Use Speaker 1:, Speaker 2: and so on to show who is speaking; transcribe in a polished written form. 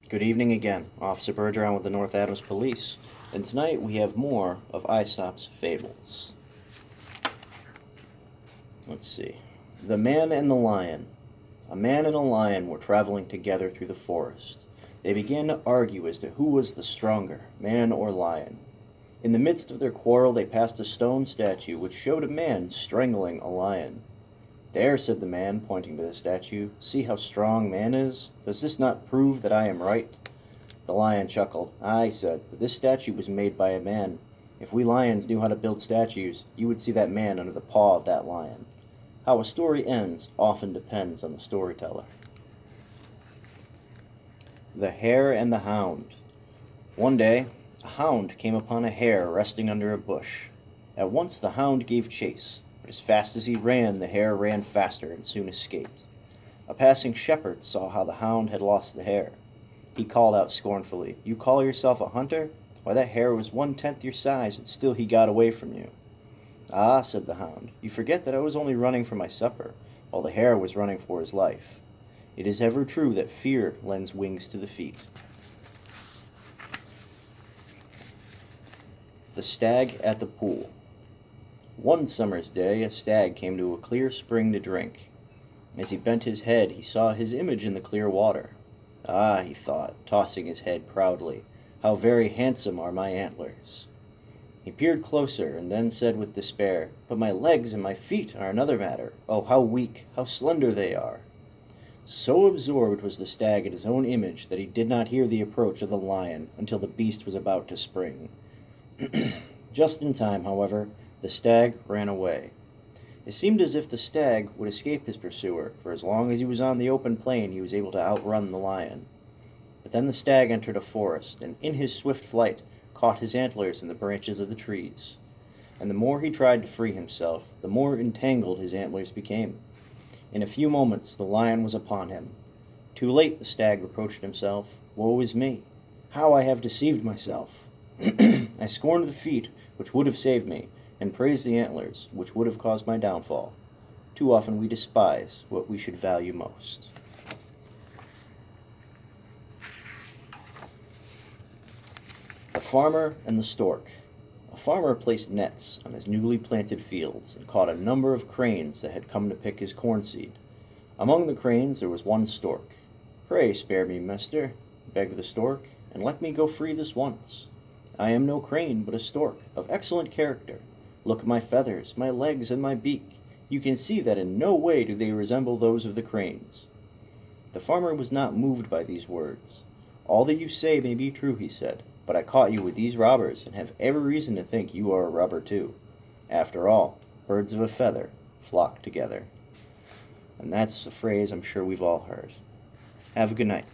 Speaker 1: Good evening again. Officer Bergeron with the North Adams Police, and tonight we have more of Aesop's Fables. Let's see. The Man and the Lion. A man and a lion were traveling together through the forest. They began to argue as to who was the stronger, man or lion. In the midst of their quarrel they passed a stone statue which showed a man strangling a lion. "There," said the man, pointing to the statue, "see how strong man is. Does this not prove that I am right?" The lion chuckled. "Aye," said, "but this statue was made by a man. If we lions knew how to build statues, you would see that man under the paw of that lion." How a story ends often depends on the storyteller. The Hare and the Hound. One day, a hound came upon a hare resting under a bush. At once the hound gave chase, but as fast as he ran, the hare ran faster and soon escaped. A passing shepherd saw how the hound had lost the hare. He called out scornfully, "You call yourself a hunter? Why, that hare was 1/10 your size, and still he got away from you." "Ah," said the hound, "you forget that I was only running for my supper, while the hare was running for his life. It is ever true that fear lends wings to the feet." The Stag at the Pool. One summer's day a stag came to a clear spring to drink. As he bent his head he saw his image in the clear water. "Ah," he thought, tossing his head proudly, "how very handsome are my antlers." He peered closer and then said with despair, "But my legs and my feet are another matter. Oh, how weak, how slender they are." So absorbed was the stag in his own image that he did not hear the approach of the lion until the beast was about to spring. Just in time, however, the stag ran away. It seemed as if the stag would escape his pursuer, for as long as he was on the open plain he was able to outrun the lion. But then the stag entered a forest, and in his swift flight caught his antlers in the branches of the trees. And the more he tried to free himself, the more entangled his antlers became. In a few moments the lion was upon him. Too late, the stag reproached himself. "Woe is me! How I have deceived myself! I scorned the feet which would have saved me, and praised the antlers which would have caused my downfall. Too often we despise what we should value most." The Farmer and the Stork. A farmer placed nets on his newly planted fields and caught a number of cranes that had come to pick his corn seed. Among the cranes there was one stork. "Pray spare me, mister," begged the stork, "and let me go free this once. I am no crane, but a stork, of excellent character. Look at my feathers, my legs, and my beak. You can see that in no way do they resemble those of the cranes." The farmer was not moved by these words. "All that you say may be true," he said, "but I caught you with these robbers, and have every reason to think you are a robber too. After all, birds of a feather flock together." And that's a phrase I'm sure we've all heard. Have a good night.